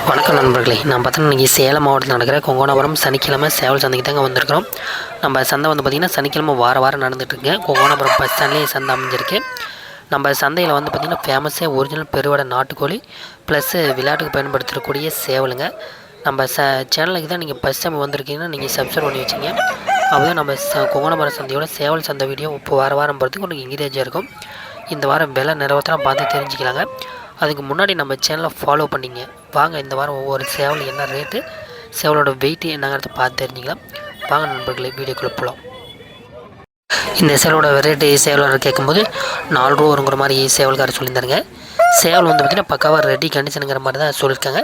வணக்கம் நண்பர்களே. நான் பார்த்தீங்கன்னா இன்றைக்கி சேலம் மாவட்டத்தில் நடக்கிற கொங்கோணபுரம் சனிக்கிழமை சேவல் சந்தைக்கு தாங்க வந்திருக்கிறோம். நம்ம சந்தை வந்து பார்த்திங்கன்னா சனிக்கிழமை வாரம் நடந்துகிட்ருக்கு. கொங்கோணபுரம் பஸ் ஸ்டாண்ட்லேயே சந்தை அமைஞ்சிருக்கு. நம்ம சந்தையில் வந்து பார்த்திங்கன்னா ஃபேமஸே ஒரிஜினல் பெருவடை நாட்டுக்கோழி ப்ளஸ்ஸு விளையாட்டுக்கு பயன்படுத்தக்கூடிய சேவலுங்க. நம்ம சேனலுக்கு தான் நீங்கள் ஃபஸ்ட் டைம் வந்திருக்கீங்கன்னா நீங்கள் சப்ஸ்கிரைப் பண்ணி வச்சிங்க. அப்போ நம்ம கொங்கோணபுரம் சந்தையோட சேவல் சந்தை வீடியோ இப்போ வாரம் போகிறதுக்கு உங்களுக்கு எங்கேஜாக இருக்கும். இந்த வாரம் விலை நிறவத்தெல்லாம் பார்த்து தெரிஞ்சுக்கலாங்க. அதுக்கு முன்னாடி நம்ம சேனலை ஃபாலோ பண்ணிங்க. வாங்க இந்த வாரம் ஒவ்வொரு சேவல் என்ன ரேட்டு, சேவலோட வெயிட்டு என்னங்கிறத பார்த்து தெரிஞ்சுக்கலாம். வாங்க நண்பர்களே, வீடியோக்குள்ளே போகலாம். இந்த சேவலோட ரேட்டு சேவலோட கேட்கும்போது 4 ரூபா வருங்கிற மாதிரி சேவல்காரர் சொல்லியிருந்தாருங்க. சேவல் வந்து பார்த்திங்கன்னா பக்காவாக ரெடி கண்டிஷனுங்கிற மாதிரி தான் சொல்லியிருக்காங்க.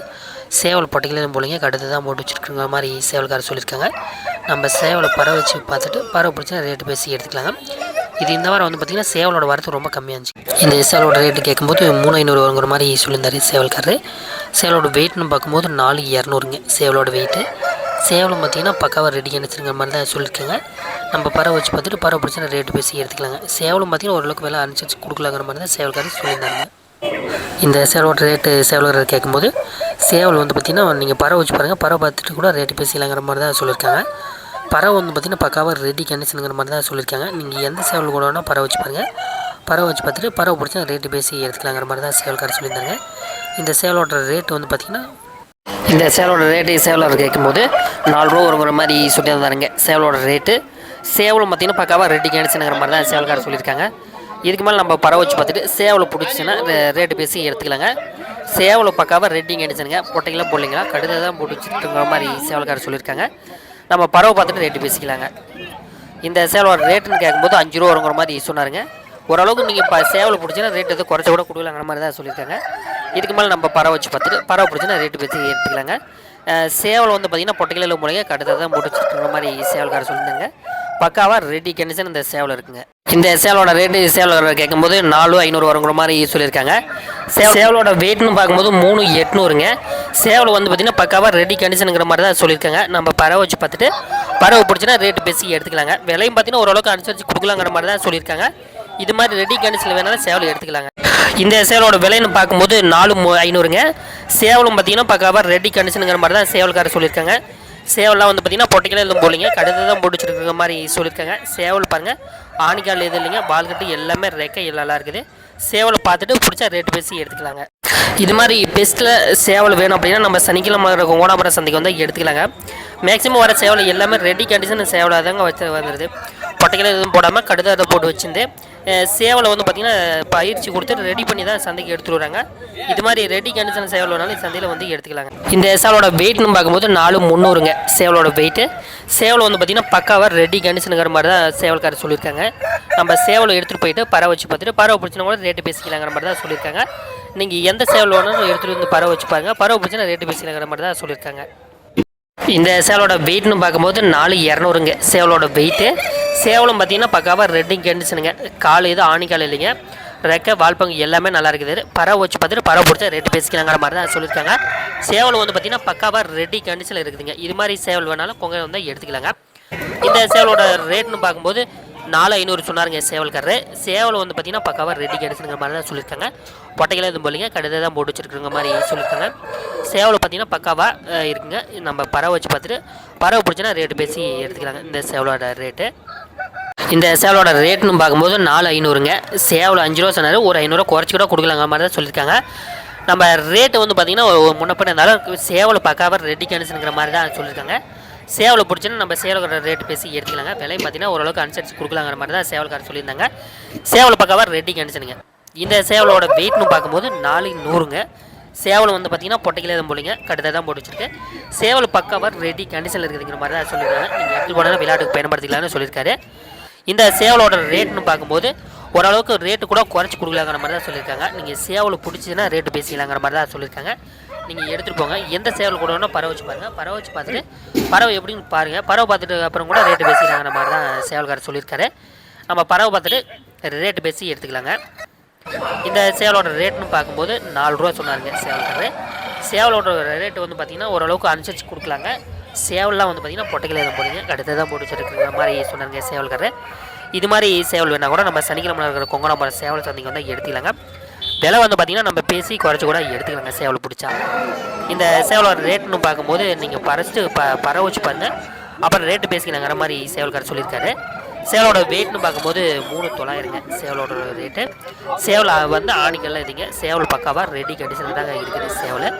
சேவல் பட்டிகளையும் போலிங்க கடுத்து தான் போட்டு வச்சுருக்குங்கிற மாதிரி சேவல்காரர் சொல்லியிருக்காங்க. நம்ம சேவலை பறவை வச்சு பார்த்துட்டு பறவை பிடிச்சா ரேட்டு பேசி எடுத்துக்கலாங்க. இது இந்த வாரம் வந்து பார்த்திங்கன்னா சேவலோட வரத்து ரொம்ப கம்மியாக இருந்துச்சு. இந்த சேவலோட ரேட்டு கேட்கும்போது 3500 வருங்கிற மாதிரி சொல்லியிருந்தார் சேவல்காரர். சேவலோட வெயிட்னு பார்க்கும்போது 4200ங்க சேவலோட வெயிட்டு. சேவலும் பார்த்திங்கன்னா பக்காவாக ரெடி அனுப்பிச்சுங்கிற மாதிரி தான் சொல்லியிருக்காங்க. நம்ம பறவை வச்சு பார்த்துட்டு பறவை பிடிச்சா ரேட்டு பேசி எடுத்துக்கலாங்க. சேவலும் பார்த்திங்கன்னா ஓரளவுக்கு விலை அனுசரிச்சு கொடுக்கலாங்கிற மாதிரி தான் சேவல்காரர் சொல்லியிருந்தாங்க. இந்த சேவலோட ரேட்டு சேவல்காரர் கேட்கும்போது சேவல் வந்து பார்த்திங்கன்னா நீங்கள் பறவை வச்சு பாருங்கள், பறவை பார்த்துட்டு கூட ரேட்டு பேசிக்கலாங்கிற மாதிரி தான் சொல்லியிருக்காங்க. பறவை வந்து பார்த்திங்கன்னா பக்காவாக ரெடி கண்டிஷனுங்கிற மாதிரி தான் சொல்லியிருக்காங்க. நீங்கள் எந்த சேவல் கூட வேணால் பறவை வச்சு பாருங்கள், பறவை வச்சு பார்த்துட்டு பறவை பிடிச்சா ரேட்டு பேசி எடுத்துக்கலாங்கிற மாதிரி தான் சேவல்காரர் சொல்லியிருந்தாங்க. இந்த சேவலோட ரேட்டு வந்து பார்த்திங்கன்னா இந்த சேவலோட ரேட்டு சேவலோட கேட்கும்போது 4 ரூபா வருங்கிற மாதிரி சொல்லியிருந்தாருங்க சேவலோட ரேட்டு. சேவலும் பார்த்திங்கன்னா பக்காவாக ரெடி கண்டிஷனுங்கிற மாதிரி தான் சேவல்காரர் சொல்லியிருக்காங்க. இதுக்கு மேலே நம்ம பறவை வச்சு பார்த்துட்டு சேவலை பிடிச்சிச்சின்னா ரேட்டு பேசி எடுத்துக்கலாங்க. சேவலை பக்காவாக ரெட்டி கண்டிஷனுங்க, பொட்டைக்கெல்லாம் போடலிங்களா கடுதை தான் போட்டு வச்சுட்டுங்கிற மாதிரி சேவல்காரர் சொல்லியிருக்காங்க. நம்ம பறவை பார்த்துட்டு ரேட்டு பேசிக்கலாங்க. இந்த சேவலோட ரேட்டுன்னு கேட்கும்போது 5 ரூபா வருங்கிற மாதிரி சொன்னாருங்க. ஓரளவுக்கு நீங்கள் சேவலை பிடிச்சின்னா ரேட் எதுவும் குறைச்சி கூட கொடுக்கலாங்கிற மாதிரி தான் சொல்லியிருக்காங்க. இதுக்கு மேலே நம்ம பறவை வச்சு பார்த்துட்டு பறவை பிடிச்சின்னா ரேட்டு பேசி எடுத்துக்கலாங்க. சேவல் வந்து பார்த்திங்கன்னா பொட்டைகளில் முறையாக கடுதை தான் போட்டு வச்சுட்டுங்கிற மாதிரி சேவல்காரர் சொல்லியிருந்தாங்க. பக்காவாக ரெடி கண்டிஷன் இந்த சேவல் இருக்குங்க. இந்த சேவலோட ரேட்டு சேவல் கேட்கும்போது 4500 வருங்கிற மாதிரி சொல்லியிருக்காங்க. சேவலோட வெயிட்னு பார்க்கும்போது 3800ங்க. சேவல் வந்து பார்த்திங்கன்னா பக்காவாக ரெடி கண்டிஷனுங்கிற மாதிரி தான் சொல்லியிருக்காங்க. நம்ம பறவை வச்சு பார்த்துட்டு பறவை பிடிச்சினா ரேட்டு பேசி எடுத்துக்கலாங்க. விலையும் பார்த்திங்கன்னா ஓரளவுக்கு அனுசரித்து கொடுக்கலாங்கிற மாதிரி தான் சொல்லியிருக்காங்க. இது மாதிரி ரெடி கண்டிஷனில் வேணாலும் சேவல் எடுத்துக்கலாங்க. இந்த சேவலோட விலைன்னு பார்க்கும்போது 4500ங்க. சேவலும் பார்த்திங்கன்னா பக்காவாக ரெடி கண்டிஷனுங்கிற மாதிரி தான் சேவல்காரர் சொல்லியிருக்காங்க. சேவல்லாம் வந்து பார்த்திங்கன்னா பொட்டைக்கெல்லாம் எதுவும் போலிங்க கடுதை தான் போட்டு வச்சுருக்கிற மாதிரி சொல்லியிருக்காங்க. சேவல் பாருங்கள், ஆணிக்கால் எதுவும் இல்லைங்க, பால் கட்டு எல்லாமே ரெக்கை நல்லா இருக்குது. சேவலை பார்த்துட்டு பிடிச்சா ரேட்டு பேசி எடுத்துக்கலாங்க. இது மாதிரி பெஸ்ட்டில் சேவல் வேணும் அப்படின்னா நம்ம சனிக்கிழமை கொங்கோணபுரம் சந்தைக்கு வந்து எடுத்துக்கலாங்க. மேக்ஸிமம் வர சேவல் எல்லாமே ரெடி கண்டிஷன் சேவலாக தாங்க வச்சு வந்துடுது. பொட்டைக்கெல்லாம் எதுவும் போடாமல் கடுதை அதை போட்டு வச்சுருந்து சேவலை வந்து பார்த்திங்கன்னா பயிற்சி கொடுத்து ரெடி பண்ணி தான் சந்தைக்கு எடுத்துகிட்டு வராங்க. இது மாதிரி ரெடி கண்டிஷன் சேவல் வேணாலும் சந்தையில் வந்து எடுத்துக்கலாங்க. இந்த சேவலோட வெயிட்னு பார்க்கும்போது 4300ங்க சேவலோட வெயிட்டு. சேவல் வந்து பார்த்திங்கன்னா பக்காவாக ரெடி கண்டிஷனுங்கிற மாதிரி தான் சேவல்காரர் சொல்லியிருக்காங்க. நம்ம சேவலை எடுத்துகிட்டு போயிட்டு பறவை வச்சு பார்த்துட்டு பறவை பிடிச்சினா கூட ரேட்டு பேசிக்கலாங்கிற மாதிரி தான் சொல்லியிருக்காங்க. நீங்கள் எந்த சேவல் வேணாலும் எடுத்துகிட்டு வந்து பறவை வச்சு பாருங்கள், பறவை பிடிச்சினா ரேட்டு பேசிக்கலாங்கிற மாதிரி தான் சொல்லியிருக்காங்க. இந்த சேவலோட வெயிட்னு பார்க்கும்போது 4200ங்க சேவலோட வெயிட்டு. சேவலும் பார்த்திங்கன்னா பக்காவாக ரெட்டி கண்டிஷனுங்க, கால் இது ஆணிக்கால் இல்லைங்க, ரெக்கை வால்பங்கு எல்லாமே நல்லா இருக்குது. பறவை வச்சு பார்த்துட்டு பறவை பிடிச்சா ரேட்டு பேசிக்கலாங்கிற மாதிரி தான் சொல்லியிருக்காங்க. சேவல் வந்து பார்த்திங்கன்னா பக்காவாக ரெட்டி கண்டிஷனில் இருக்குதுங்க. இது மாதிரி சேவல் வேணாலும் கொங்க வந்து எடுத்துக்கலாங்க. இந்த சேவலோட ரேட்னு பார்க்கும்போது 4500 சொன்னாருங்க சேவல்காரரு. சேவல் வந்து பார்த்திங்கன்னா பக்காவாக ரெடி கண்டிஷனுங்கிற மாதிரி தான் சொல்லியிருக்காங்க. பொட்டைக்கெல்லாம் எதுவும் போலிங்க கடுதை தான் போட்டு வச்சுருக்குற மாதிரி சொல்லியிருக்காங்க. சேவலை பார்த்திங்கன்னா பக்காவாக இருக்குங்க. நம்ம பறவை வச்சு பார்த்துட்டு பறவை பிடிச்சினா ரேட்டு பேசி எடுத்துக்கலாங்க. இந்த சேவலோட ரேட்டு இந்த சேவலோட ரேட்னு பார்க்கும்போது 4500ங்க. சேவல் 5 ரூபா சொன்னார், ஒரு 500 குறைச்சி கூட கொடுக்கலாங்கிற மாதிரி தான் சொல்லியிருக்காங்க. நம்ம ரேட்டு வந்து பார்த்திங்கன்னா முன்னப்பட இருந்தாலும் சேவலை பக்காவாக ரெடி கண்டிஷனுங்கிற மாதிரி தான் சொல்லியிருக்காங்க. சேவலை பிடிச்சின்னா நம்ம சேவலோட ரேட்டு பேசி எடுத்துக்கலாங்க. விலையும் பார்த்திங்கன்னா ஓரளவுக்கு அனுசரித்து கொடுக்கலாங்கிற மாதிரி தான் சேவல்காரர் சொல்லியிருந்தாங்க. சேவலை பக்காவாக ரெடி கண்டிஷனுங்க. இந்த சேவலோட வெயிட்னு பார்க்கும்போது 4100ங்க. சேவல் வந்து பார்த்திங்கன்னா பொட்டைக்கெல்லாம் எதுவும் போலிங்க கடுதை தான் போட்டு வச்சுருக்கு. சேவல் பக்காவாக ரெடி கண்டிஷனில் இருக்குதுங்கிற மாதிரி தான் சொல்லியிருக்காங்க. நீங்கள் எடுத்து போனாலும் விளையாட்டுக்கு பயன்படுத்திக்கலாம்னு சொல்லியிருக்காரு. இந்த சேவலோட ரேட்னு பார்க்கும்போது ஓரளவுக்கு ரேட்டு கூட குறைச்சி கொடுக்கலாங்கிற மாதிரி தான் சொல்லியிருக்காங்க. நீங்கள் சேவலை பிடிச்சின்னா ரேட்டு பேசிக்கலாங்கிற மாதிரி தான் சொல்லியிருக்காங்க. நீங்கள் எடுத்துகிட்டு போங்க. எந்த சேவல் கூட வேணால் பறவை வச்சு பாருங்கள், பறவை வச்சு பார்த்துட்டு பறவை எப்படின்னு பாருங்கள், பறவை பார்த்துட்டு அப்புறம் கூட ரேட்டு பேசிக்கலாங்கிற மாதிரி தான் சேவல்காரர் சொல்லியிருக்காரு. நம்ம பறவை பார்த்துட்டு ரேட்டு பேசி எடுத்துக்கலாங்க. இந்த சேவலோட ரேட்னு பார்க்கும்போது 4 ரூபா சொன்னாருங்க சேவல்காரரு. சேவலோட ரேட்டு வந்து பார்த்திங்கன்னா ஓரளவுக்கு அனுசரித்து கொடுக்கலாங்க. சேவல்லாம் வந்து பார்த்திங்கன்னா பொட்டைக்கெல்லாம் எதுவும் போடுங்க கடுதை தான் போட்டு வச்சுருக்குற மாதிரி சொன்னாருங்க சேவல்காரரு. இது மாதிரி சேவல் வேணால் கூட நம்ம சனிக்கிழமை இருக்கிற கொங்கோணபுரம் சேவல் சந்தைக்கு வந்து எடுத்துக்கலாங்க. விலை வந்து பார்த்திங்கன்னா நம்ம பேசி குறைச்சி கூட எடுத்துக்கலாங்க சேவல் பிடிச்சா. இந்த சேவலோட ரேட்னு பார்க்கும்போது நீங்கள் பற வச்சு பாருங்கள், அப்புறம் ரேட்டு பேசிக்கலாங்கிற மாதிரி சேவல்காரர் சொல்லியிருக்காரு. சேவலோட வெயிட்னு பார்க்கும்போது 3,900ங்க சேவலோட ரேட்டு. சேவல் வந்து ஆணிக்கெல்லாம் இதுங்க. சேவல் பக்காவாக ரெடி கண்டிஷனில் தாங்க இருக்குது சேவல்.